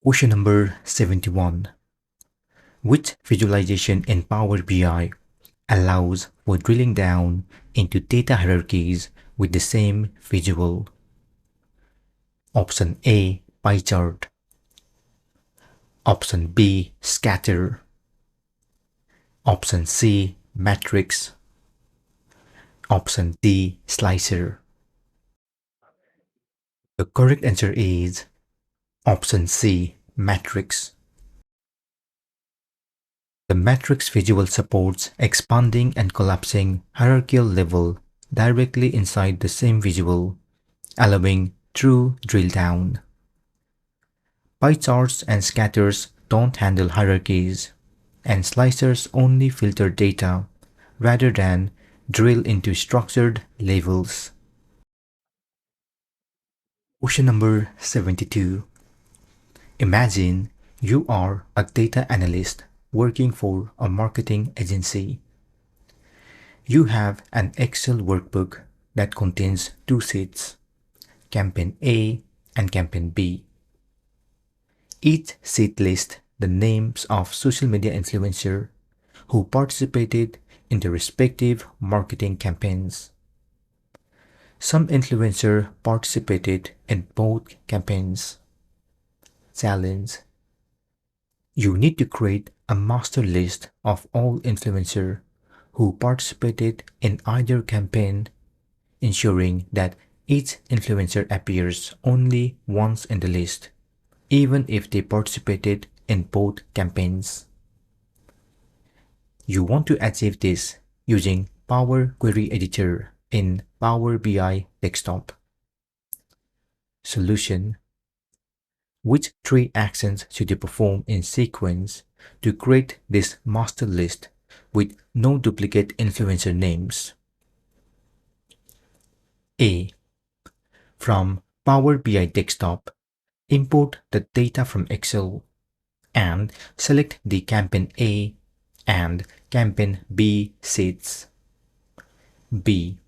Question number 71. Which visualization in Power BI allows for drilling down into data hierarchies with the same visual? Option A, pie chart. Option B, scatter. Option C, matrix. Option D, slicer. The correct answer is option C, matrix. The matrix visual supports expanding and collapsing hierarchical level directly inside the same visual, allowing true drill down. Pie charts and scatters don't handle hierarchies, and slicers only filter data rather than drill into structured levels. Question number 72. Imagine you are a data analyst working for a marketing agency. You have an Excel workbook that contains two sheets, Campaign A and Campaign B. Each sheet lists the names of social media influencers who participated in the respective marketing campaigns. Some influencers participated in both campaigns. Challenge: you need to create a master list of all influencers who participated in either campaign, ensuring that each influencer appears only once in the list, even if they participated in both campaigns. You want to achieve this using Power Query Editor in Power BI Desktop. Solution: which three actions should you perform in sequence to create this master list with no duplicate influencer names? A. From Power BI Desktop, import the data from Excel and select the Campaign A and Campaign B sheets. B.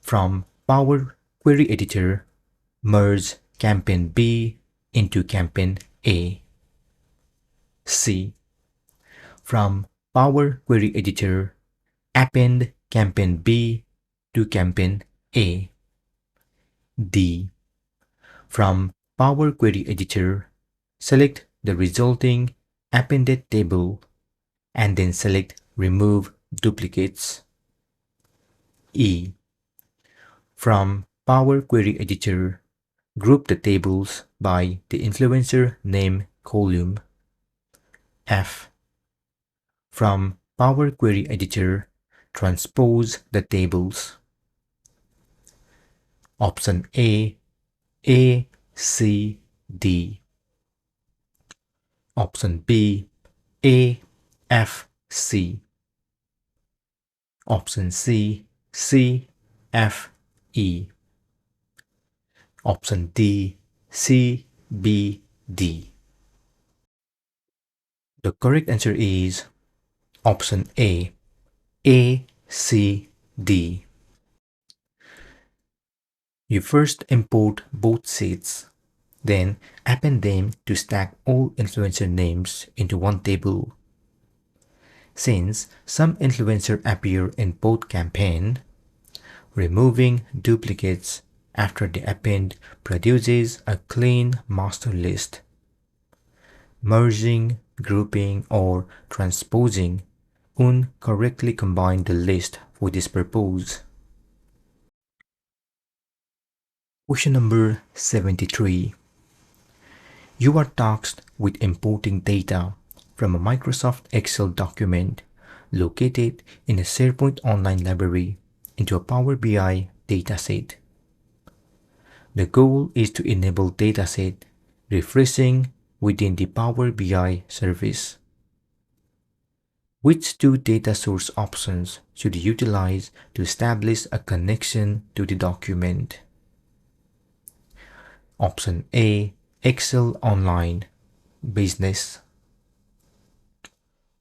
From Power Query Editor, merge Campaign B into Campaign A. C. From Power Query Editor, append Campaign B to Campaign A. D. From Power Query Editor, select the resulting appended table and then select Remove Duplicates. E. From Power Query Editor, group the tables by the influencer name column. F. From Power Query Editor, transpose the tables. Option A, C, D. Option B, A, F, C. Option C, C, F, E. Option D, C, B, D. The correct answer is option A, C, D. You first import both sheets, then append them to stack all influencer names into one table. Since some influencers appear in both campaigns, removing duplicates after the append produces a clean master list. Merging, grouping, or transposing incorrectly combine the list for this purpose. Question number 73. You are tasked with importing data from a Microsoft Excel document located in a SharePoint Online library into a Power BI dataset. The goal is to enable dataset refreshing within the Power BI service. Which two data source options should you utilize to establish a connection to the document? Option A, Excel Online Business.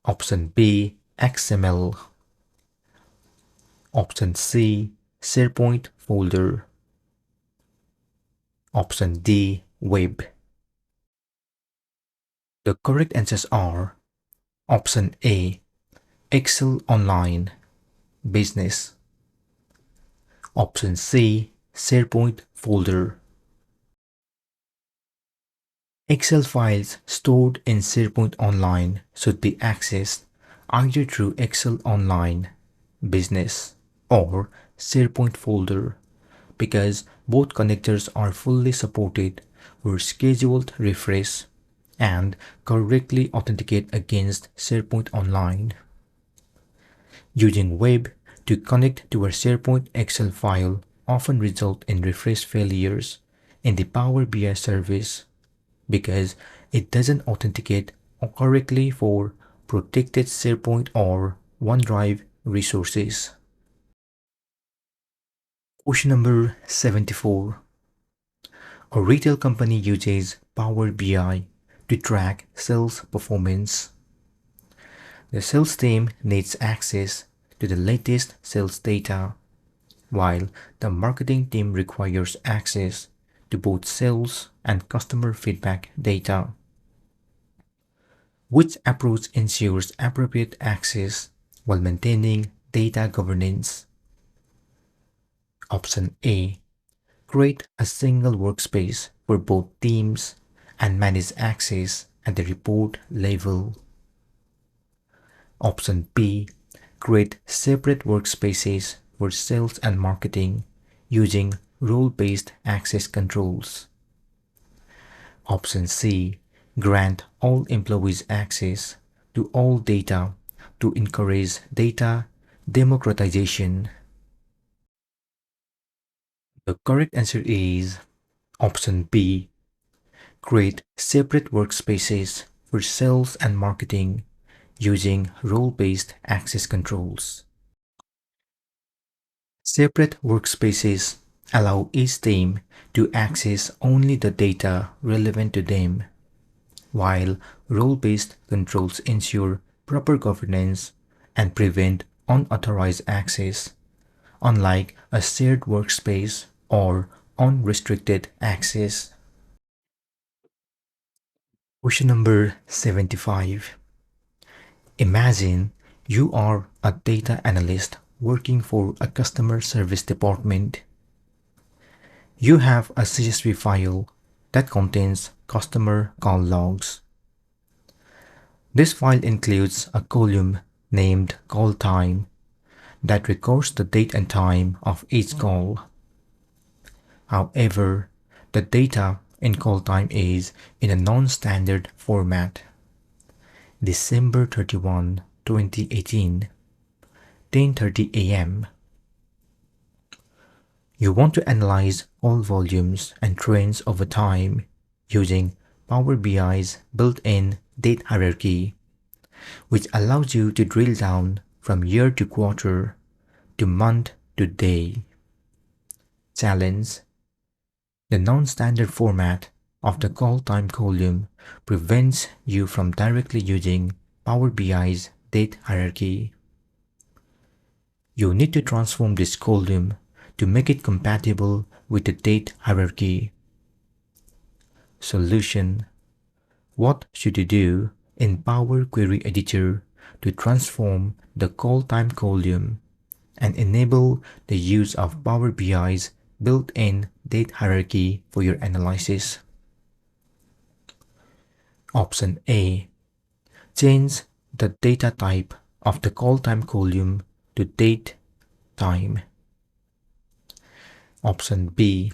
Option B, XML. Option C, SharePoint folder. Option D, Web. The correct answers are option A, Excel Online, Business. Option C, SharePoint folder. Excel files stored in SharePoint Online should be accessed either through Excel Online, Business or SharePoint folder because both connectors are fully supported for scheduled refresh and correctly authenticate against SharePoint Online. Using web to connect to a SharePoint Excel file often result in refresh failures in the Power BI service because it doesn't authenticate correctly for protected SharePoint or OneDrive resources. Question number 74. A retail company uses Power BI to track sales performance. The sales team needs access to the latest sales data, while the marketing team requires access to both sales and customer feedback data. Which approach ensures appropriate access while maintaining data governance? Option A. Create a single workspace for both teams and manage access at the report level. Option B. Create separate workspaces for sales and marketing using role-based access controls. Option C. Grant all employees access to all data to encourage data democratization. The correct answer is option B. Create separate workspaces for sales and marketing using role-based access controls. Separate workspaces allow each team to access only the data relevant to them, while role-based controls ensure proper governance and prevent unauthorized access, unlike a shared workspace or unrestricted access. Question number 75. Imagine you are a data analyst working for a customer service department. You have a CSV file that contains customer call logs. This file includes a column named call time that records the date and time of each call. However, the data in call time is in a non-standard format. December 31, 2018, 10:30 a.m. You want to analyze all volumes and trends over time using Power BI's built-in date hierarchy, which allows you to drill down from year to quarter to month to day. Challenge: the non-standard format of the call time column prevents you from directly using Power BI's date hierarchy. You need to transform this column to make it compatible with the date hierarchy. Solution: what should you do in Power Query Editor to transform the call time column and enable the use of Power BI's built-in date hierarchy for your analysis? Option A. Change the data type of the call time column to date time. Option B.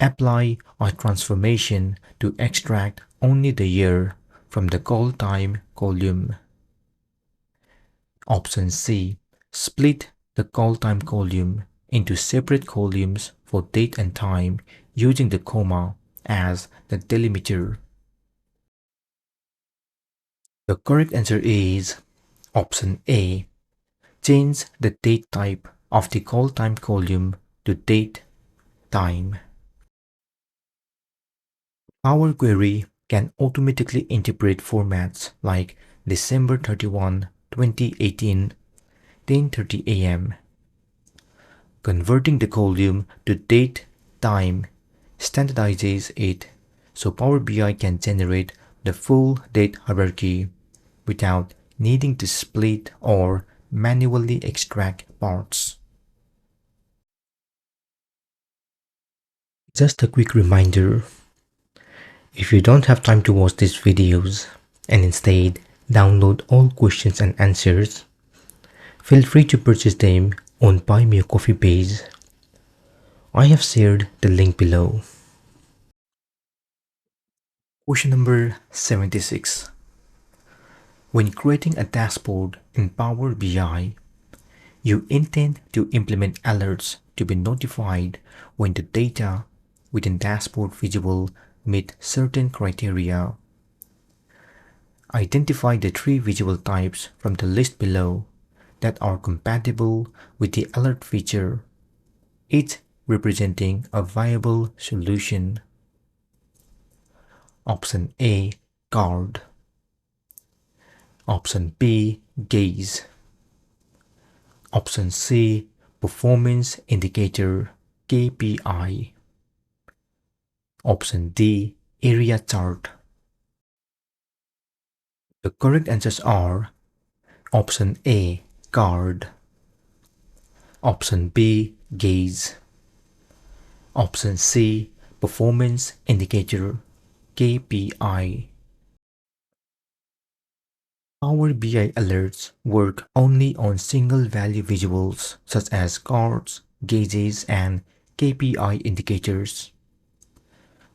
Apply a transformation to extract only the year from the call time column. Option C. Split the call time column into separate columns for date and time using the comma as the delimiter. The correct answer is option A. Change the date type of the call time column to date time. Power Query can automatically interpret formats like December 31, 2018, 10:30 a.m. Converting the column to date time standardizes it so Power BI can generate the full date hierarchy without needing to split or manually extract parts. Just a quick reminder, if you don't have time to watch these videos and instead download all questions and answers, feel free to purchase them on Buy Me a Coffee page. I have shared the link below. Question number 76. When creating a dashboard in Power BI, you intend to implement alerts to be notified when the data within dashboard visual meet certain criteria. Identify the three visual types from the list below that are compatible with the alert feature, each representing a viable solution. Option A, card. Option B, gaze. Option C, performance indicator, KPI. Option D, area chart. The correct answers are Option A, card. Option B, gaze. Option C, performance indicator, KPI. Power BI alerts work only on single value visuals such as cards, gauges, and KPI indicators.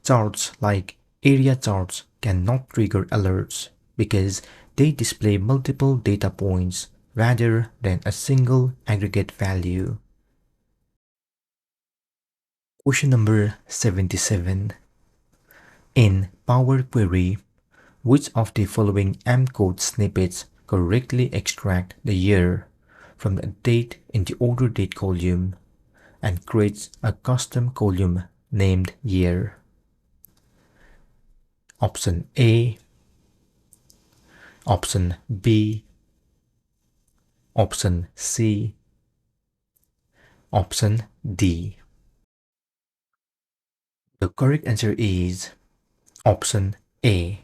Charts like area charts cannot trigger alerts because they display multiple data points rather than a single aggregate value. Question number 77. In Power Query, which of the following M code snippets correctly extract the year from the date in the order date column and creates a custom column named year? Option A, Option B, Option C, Option D. The correct answer is Option A.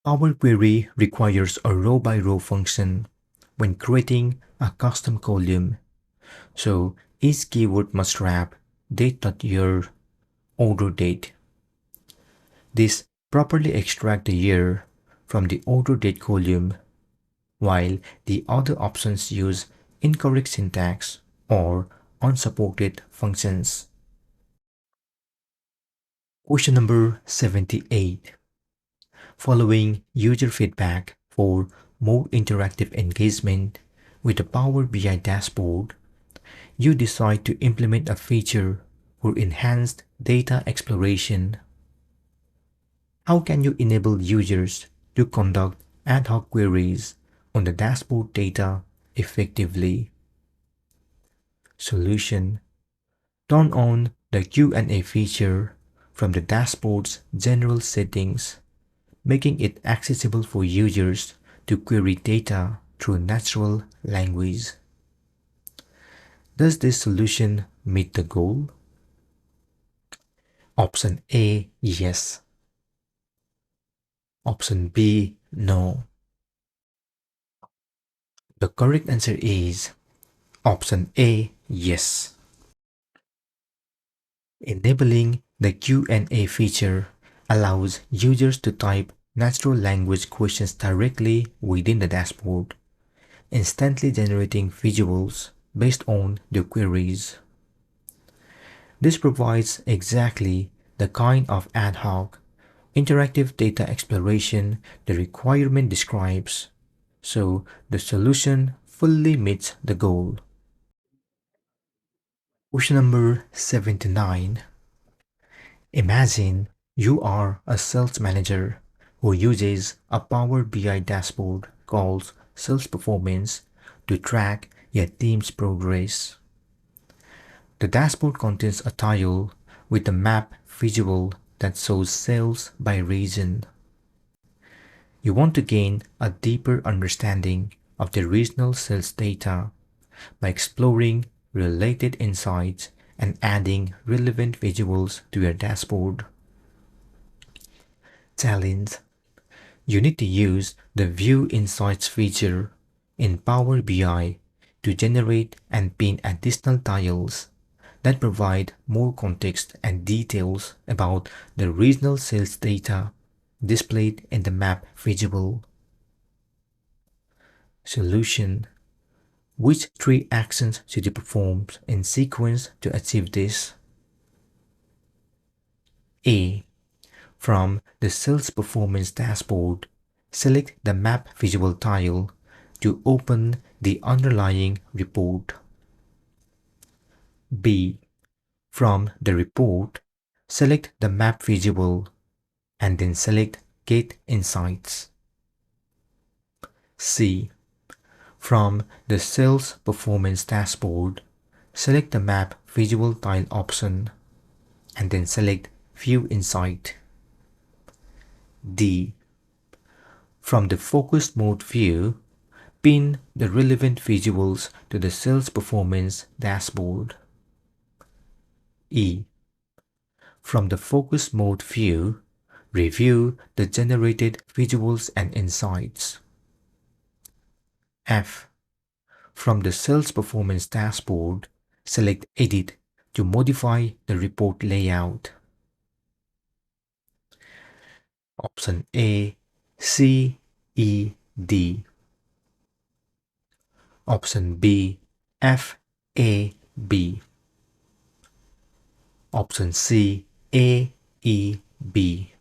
Power Query requires a row-by-row function when creating a custom column, so each keyword must wrap date.year order date. This properly extracts the year from the order date column, while the other options use incorrect syntax or unsupported functions. Question number 78. Following user feedback for more interactive engagement with the Power BI dashboard, you decide to implement a feature for enhanced data exploration. How can you enable users to conduct ad hoc queries on the dashboard data effectively? Solution: turn on the Q&A feature from the dashboard's general settings, making it accessible for users to query data through natural language. Does this solution meet the goal? Option A, yes. Option B, no. The correct answer is Option A, yes. Enabling the Q&A feature allows users to type natural language questions directly within the dashboard, instantly generating visuals based on their queries. This provides exactly the kind of ad hoc, interactive data exploration the requirement describes, so the solution fully meets the goal. Question number 79. Imagine you are a sales manager who uses a Power BI dashboard called Sales Performance to track your team's progress. The dashboard contains a tile with a map visual that shows sales by region. You want to gain a deeper understanding of the regional sales data by exploring related insights and adding relevant visuals to your dashboard. Challenge. You need to use the View Insights feature in Power BI to generate and pin additional tiles that provide more context and details about the regional sales data displayed in the map visual. Solution. Which three actions should you perform in sequence to achieve this? A. From the Sales Performance dashboard, select the Map Visual tile to open the underlying report. B. From the report, select the Map Visual and then select Get Insights. C. From the Sales Performance dashboard, select the Map Visual tile option and then select View Insight. D. From the Focus Mode view, pin the relevant visuals to the Sales Performance dashboard. E. From the Focus Mode view, review the generated visuals and insights. F. From the Sales Performance dashboard, select Edit to modify the report layout. Option A, C, E, D. Option B, F, A, B. Option C, A, E, B.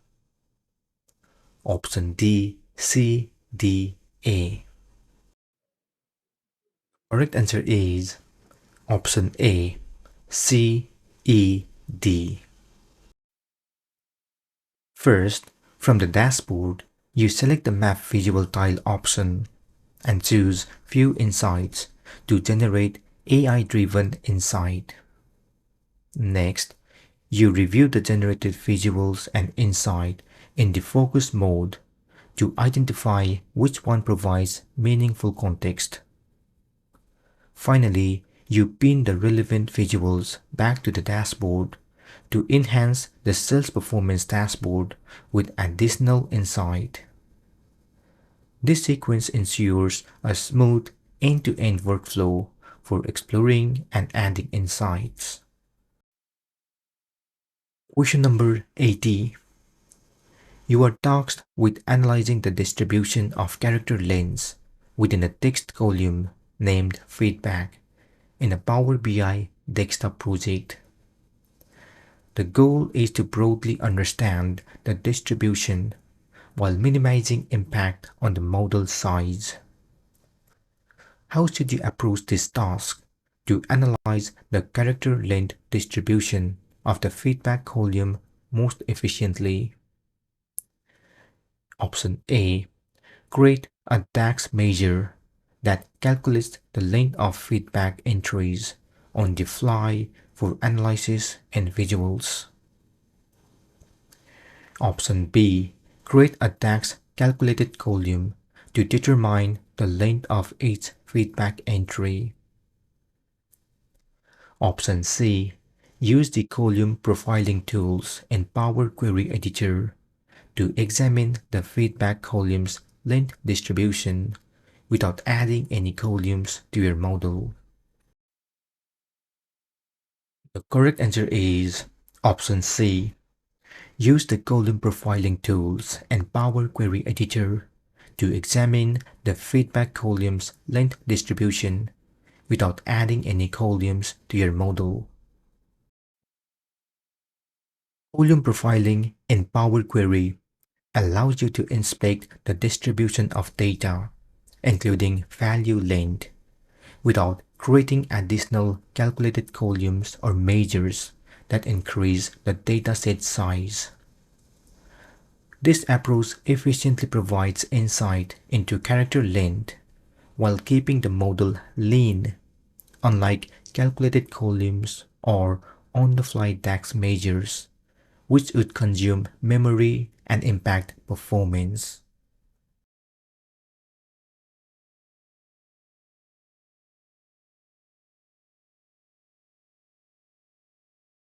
Option D, C, D, A. Correct answer is option A, C, E, D. First, from the dashboard, you select the Map Visual Tile option and choose View Insights to generate AI-driven insight. Next, you review the generated visuals and insight in the focus mode to identify which one provides meaningful context. Finally, you pin the relevant visuals back to the dashboard to enhance the sales performance dashboard with additional insight. This sequence ensures a smooth end-to-end workflow for exploring and adding insights. Question number 80. You are tasked with analyzing the distribution of character lengths within a text column named Feedback in a Power BI desktop project. The goal is to broadly understand the distribution while minimizing impact on the model size. How should you approach this task to analyze the character length distribution of the feedback column most efficiently? Option A. Create a DAX measure that calculates the length of feedback entries on the fly for analysis and visuals. Option B. Create a DAX calculated column to determine the length of each feedback entry. Option C. Use the column profiling tools in Power Query Editor to examine the feedback column's length distribution without adding any columns to your model. The correct answer is option C. Use the column profiling tools and Power Query Editor to examine the feedback column's length distribution without adding any columns to your model. Column profiling in Power Query allows you to inspect the distribution of data, including value length, without creating additional calculated columns or measures that increase the dataset size. This approach efficiently provides insight into character length while keeping the model lean, unlike calculated columns or on-the-fly DAX measures, which would consume memory and impact performance.